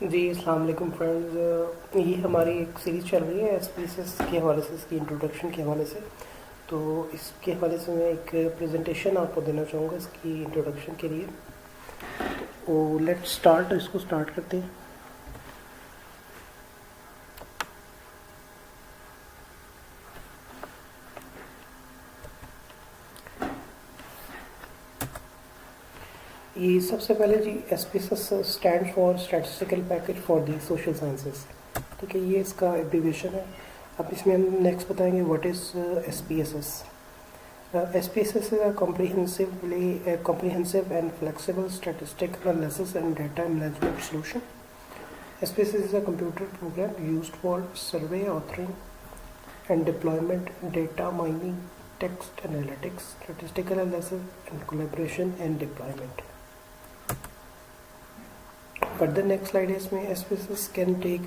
जी अस्सलाम वालेकुम फ्रेंड्स। ये हमारी एक सीरीज़ चल रही है एसपीएसएस के हवाले से, इसकी इंट्रोडक्शन के हवाले से। तो इसके हवाले से मैं एक प्रेजेंटेशन आपको देना चाहूँगा इसकी इंट्रोडक्शन के लिए। तो लेट्स स्टार्ट, इसको स्टार्ट करते हैं। ये सबसे पहले जी SPSS stand for statistical package for the social sciences. ठीक है, ये इसका एब्रीविएशन है। अब इसमें हम नेक्स्ट बताएंगे what is SPSS. SPSS is a comprehensive and flexible statistical analysis and data management solution. SPSS is a computer program used for survey authoring and deployment, data mining, text analytics, statistical analysis, and collaboration and deployment. But the next slide is में SPSS can take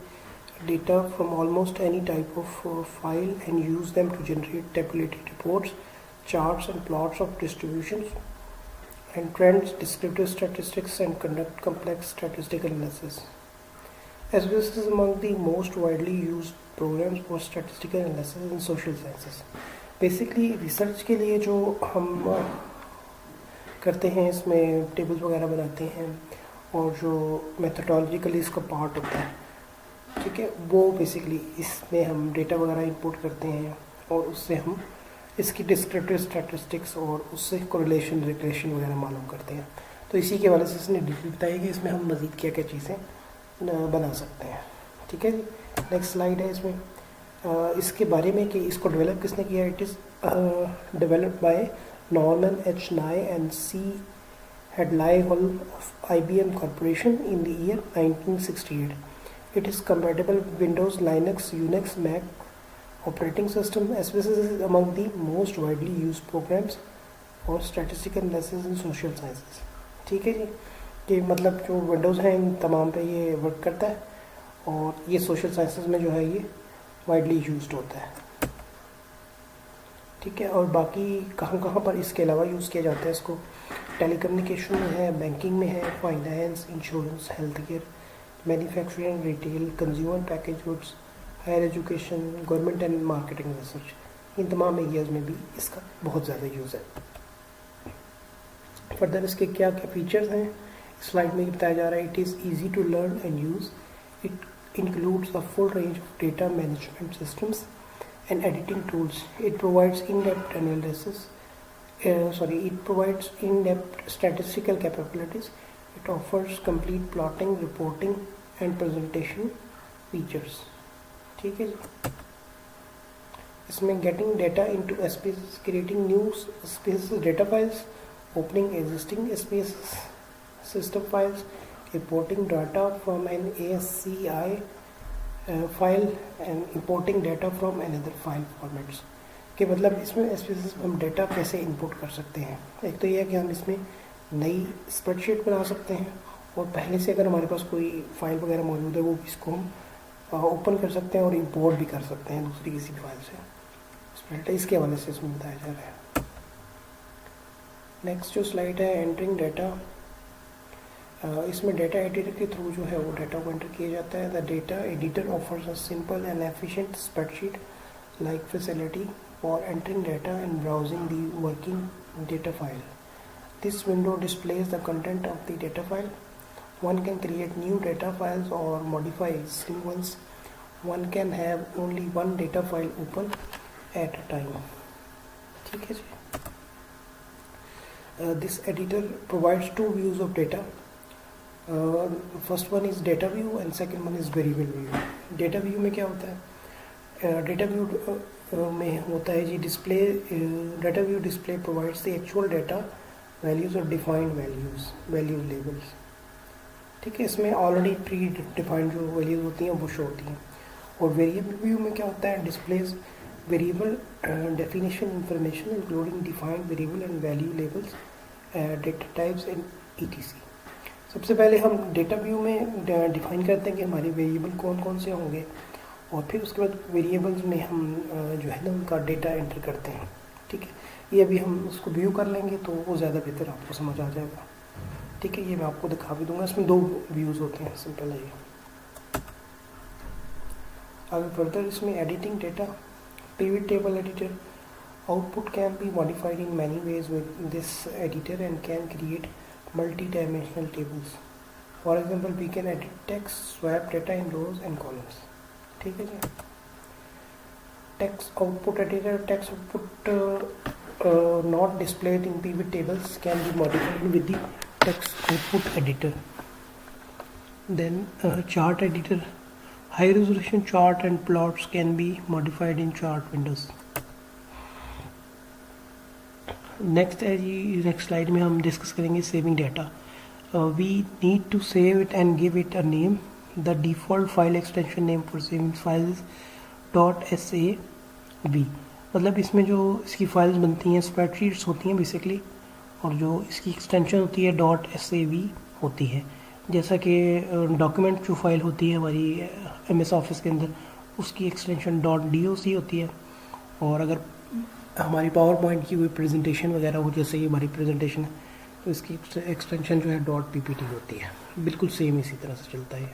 data from almost any type of file and use them to generate tabulated reports, charts and plots of distributions and trends, descriptive statistics, and conduct complex statistical analysis. SPSS is among the most widely used programs for statistical analysis in social sciences. Basically research के लिए जो हम करते हैं, इसमें tables वगैरह बनाते हैं और जो मेथडोलॉजिकली इसका पार्ट होता है, ठीक है, वो बेसिकली इसमें हम डेटा वगैरह इंपोर्ट करते हैं और उससे हम इसकी डिस्क्रिप्टिव स्टैटिस्टिक्स और उससे कोरिलेशन रिग्रेशन वगैरह मालूम करते हैं। तो इसी के वाले से इसने डिटेल बताई कि इसमें हम मज़ीद क्या क्या चीज़ें बना सकते हैं। ठीक है जी, नेक्स्ट स्लाइड है इसमें इसके बारे में कि इसको डेवलप किसने किया। It is developed by Norman H Nie and C Hadlai Hull of IBM corporation in the year 1968. It is compatible with Windows, Linux, Unix, Mac operating system. SPSS is among the most widely used programs for statistical analysis in social sciences. ठीक है जी, कि मतलब जो Windows हैं इन तमाम पे ये work करता है और ये सोशल साइंसेस में जो है ये वाइडली यूज्ड होता है। ठीक है, और बाकी कहाँ कहाँ पर इसके अलावा यूज़ किया जाता है इसको, टेलीकम्युनिकेशन में है, बैंकिंग में है, finance, insurance, health care, manufacturing, retail, consumer package goods, higher education, government and marketing research, इन तमाम एरियाज़ में भी इसका बहुत ज़्यादा यूज़ है। फर्दर इसके क्या क्या फीचर्स हैं स्लाइड में बताया जा रहा है। It is easy to learn and use, it includes a full range of data management systems and editing tools, it provides in depth analysis, it provides in-depth statistical capabilities, it offers complete plotting, reporting and presentation features. ठीक है जी, इसमें getting data into SPSS, creating new SPSS data files, opening existing SPSS system files, importing data from an ASCII file and importing data from another file formats. कि मतलब इसमें SPSS हम data कैसे import कर सकते हैं। एक तो ये है कि हम इसमें नई स्प्रेडशीट बना सकते हैं और पहले से अगर हमारे पास कोई फाइल वगैरह मौजूद है वो इसको हम ओपन कर सकते हैं और इंपोर्ट भी कर सकते हैं दूसरी किसी फाइल से स्प्रेड। इसके हवाले से इसमें बताया जा रहा है। नेक्स्ट जो स्लाइड है, एंटरिंग डेटा। इसमें डेटा एडिटर के थ्रू जो है वो डेटा को एंटर किया जाता है। The data editor offers a simple and efficient spreadsheet like facility for entering data and browsing the working data file. This window displays the content of the data file. One can create new data files or modify existing ones. One can have only one data file open at a time. ठीक है जी। This editor provides two views of data. First one is data view and second one is variable view. Data view में क्या होता है? Data view में होता है जी display, data view display provides the actual data values और defined values labels. ठीक है, इसमें ऑलरेडी प्री डिफाइंड जो वैल्यूज होती हैं वो शो होती हैं। और वेरिएबल व्यू में क्या होता है, displays variable definition information including defined variable and value labels, data types and ETC। सबसे पहले हम डेटा व्यू में डिफाइन करते हैं कि हमारे वेरिएबल कौन कौन से होंगे और फिर उसके बाद वेरिएबल्स में हम जो है ना उनका डेटा एंटर करते हैं। ठीक है, ये अभी हम उसको व्यू कर लेंगे तो वो ज़्यादा बेहतर आपको समझ आ जाएगा। ठीक है, ये मैं आपको दिखा भी दूंगा। इसमें दो व्यूज़ होते हैं, सिंपल है ये। आगे फर्दर इसमें editing data, pivot table editor. Output can be modified in many ways with this editor and can create multi-dimensional tables. For example, we can edit text, swap data in rows and columns. ठीक है जी. Text output editor, text output not displayed in pivot tables can be modified with the text output editor. Then chart editor, high resolution chart and plots can be modified in chart windows. Next slide में हम discuss करेंगे saving data. We need to save it and give it a name. The default file extension name for saving files .sav. मतलब इसमें जो इसकी files बनती हैं spreadsheets होती हैं बेसिकली, और जो इसकी एक्सटेंशन होती है .sav होती है. जैसा कि डॉक्यूमेंट जो फाइल होती है हमारी MS ऑफिस के अंदर, उसकी एक्सटेंशन .doc होती है. और अगर हमारी पावर पॉइंट की कोई प्रेजेंटेशन वगैरह हो, जैसे ये हमारी प्रेजेंटेशन है, तो इसकी एक्सटेंशन जो है .ppt होती है. बिल्कुल सेम इसी तरह से चलता है.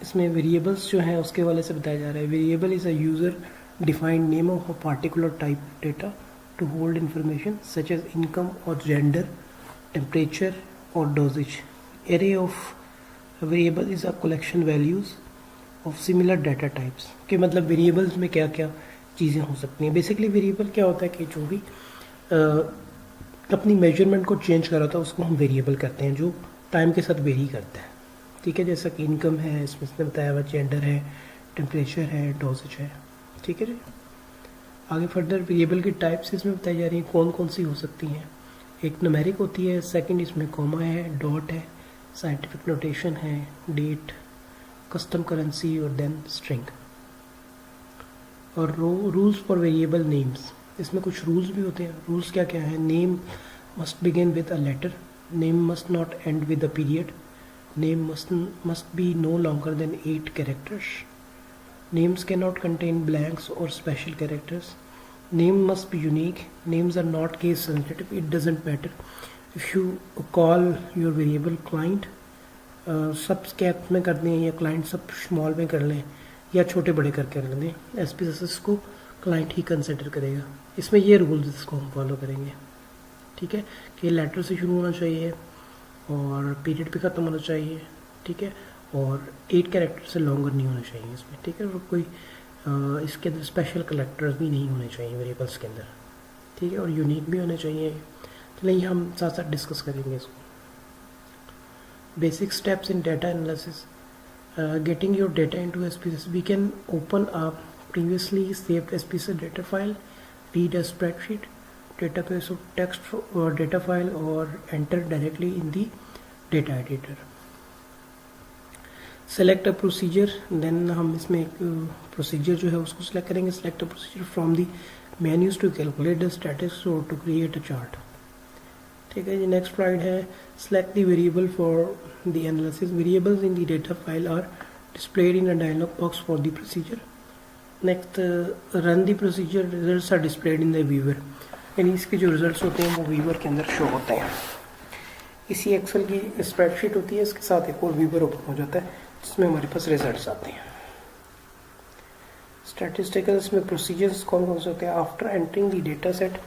इसमें वेरिएबल्स जो हैं उसके वाले से बताया जा रहा है. Variable is a user defined name of a particular type data to hold information such as income और जेंडर, टेम्परेचर और doses. Array of variable is a collection values of similar data types. कि मतलब variables में क्या क्या चीज़ें हो सकती हैं. बेसिकली वेरिएबल क्या होता है कि जो भी अपनी मेजरमेंट को चेंज कर रहा था उसको हम वेरिएबल करते हैं, जो टाइम के साथ वेरी करता है. ठीक है, जैसा कि इनकम है, इसमें इसने बताया हुआ जेंडर है, टेम्परेचर है, डोजेज है. ठीक है जी. आगे फर्दर वेरिएबल की टाइप्स इसमें बताई जा रही हैं कौन कौन सी हो सकती हैं. एक न्यूमेरिक होती है, सेकंड इसमें कॉमा है, डॉट है, साइंटिफिक नोटेशन है, डेट, कस्टम करेंसी और देन स्ट्रिंग. और रूल्स फॉर वेरिएबल नेम्स, इसमें कुछ रूल्स भी होते हैं. रूल्स क्या क्या है. Name must begin with a letter, name must not end with a period, name must be no longer than 8 characters, names cannot contain blanks और special characters, name must be unique, names are not case sensitive, it doesn't matter if you call your variable client. सब cap में कर दें या client सब small में कर लें या छोटे बड़े करके रख दें, SPSS को क्लाइंट ही कंसिडर करेगा. इसमें ये रूल्स इसको हम फॉलो करेंगे. ठीक है, कि लेटर से शुरू होना चाहिए और पीरियड पे ख़त्म होना चाहिए. ठीक है, और 8 कैरेक्टर से लॉन्गर नहीं होना चाहिए इसमें. ठीक है, और कोई इसके अंदर स्पेशल कैरेक्टर्स भी नहीं होने चाहिए वेरिएबल्स के अंदर. ठीक है, और यूनिक भी होने चाहिए. चलिए हम साथ साथ डिस्कस करेंगे इसको. Basic steps in data analysis. Getting your data into SPSS, we can open a previously saved SPSS data file, read a spreadsheet, database of text or data file, or enter directly in the data editor. Select a procedure, then हम इसमें एक procedure जो है उसको select करेंगे. Select a procedure from the menus to calculate the statistics or to create a chart. ठीक है जी. Next slide है. Select the variable for the analysis. Variables in the data file are displayed in a dialog box for the procedure. Next, run the procedure. Results are displayed in the viewer. यानी इसके जो results होते हैं वो viewer के अंदर show होते हैं. इसी एक्सेल की स्प्रेडशीट होती है, इसके साथ एक और व्यूवर ओपन हो जाता है जिसमें हमारे पास रिजल्ट्स आते हैं. स्टैटिस्टिकल्स में प्रोसीजर्स कौन कौन से होते हैं. After entering the data set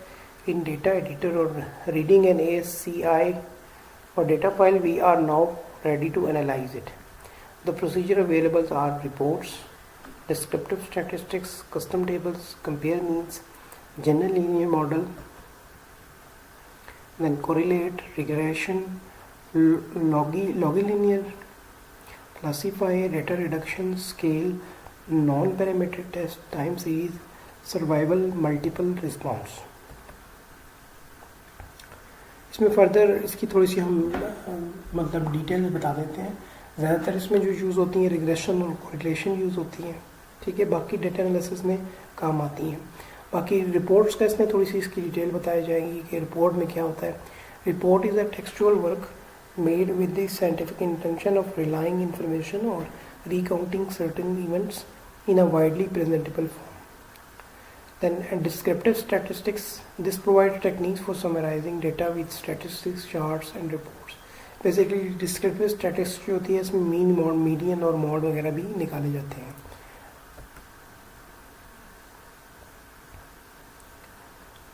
in data editor or reading an ASCII or data file, we are now ready to analyze it. The procedure available are reports, descriptive statistics, custom tables, compare means, general linear model, then correlate, regression, logilinear, classify, data reduction, scale, non-parametric test, time series, survival, multiple response. इसमें further इसकी थोड़ी सी हम मतलब detail में बता देते हैं. ज़्यादातर इसमें जो यूज़ होती हैं रिग्रेशन और कोरिलेशन यूज़ होती हैं. ठीक है, बाकी डेटा एनालिसिस में काम आती हैं. बाकी रिपोर्ट्स का इसमें थोड़ी सी इसकी डिटेल बताई जाएगी कि रिपोर्ट में क्या होता है. Report is a textual work made with the scientific intention of relaying information और recounting certain events in a widely presentable form. Then descriptive statistics. This provides techniques for summarizing data with statistics, charts and reports. Basically descriptive statistics जो होती है इसमें mean, mod, median और mod वगैरह भी निकाले जाते हैं।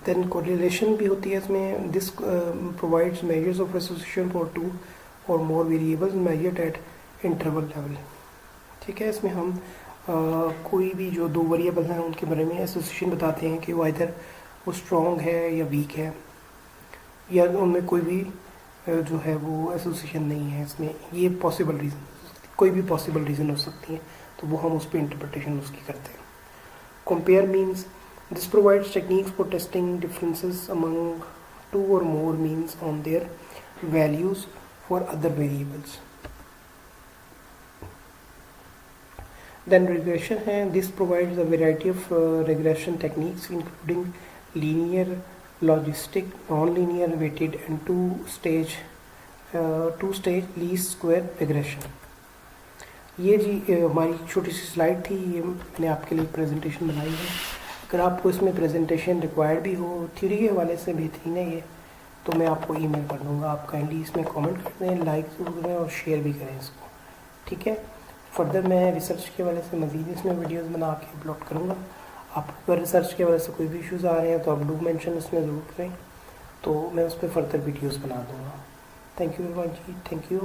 देन कोरिलेशन भी होती है इसमें। This provides measures of association for two और more variables measured at interval level. ठीक है, इसमें हम कोई भी जो दो वेरिएबल हैं उनके बारे में एसोसिएशन बताते हैं कि वो इधर वो स्ट्रॉन्ग है या वीक है, या उनमें कोई भी जो है वो एसोसिएशन नहीं है। इसमें ये पॉसिबल रीज़न, कोई भी पॉसिबल रीज़न हो सकती है, तो वो हम उस पर इंटरप्रिटेशन उसकी करते हैं। Compare means this provides techniques for testing differences among two और more means on their values for other variables. Then regression है, this provides a variety of regression techniques including linear, logistic, non-linear, weighted and two-stage least square regression। ये जी हमारी छोटी सी slide थी, ये मैंने आपके लिए प्रेजेंटेशन बनाई है। अगर आपको इसमें प्रेजेंटेशन रिक्वायर्ड भी हो, थ्योरी के हवाले से बेहतरीन है ये, तो मैं आपको ईमेल कर दूँगा। आप काइंडली इसमें कमेंट कर दें, लाइक ज़रूर करें और शेयर भी करें इसको। ठीक है, फर्दर मैं रिसर्च के वाले से मज़ीद इसमें वीडियोस बना के अपलोड करूँगा। आप अगर रिसर्च के वाले से कोई भी इश्यूज़ आ रहे हैं तो आप डू मेंशन इसमें ज़रूर करें, तो मैं उस पर फर्दर वीडियोस बना दूँगा। थैंक यू वेरी मच जी, थैंक यू।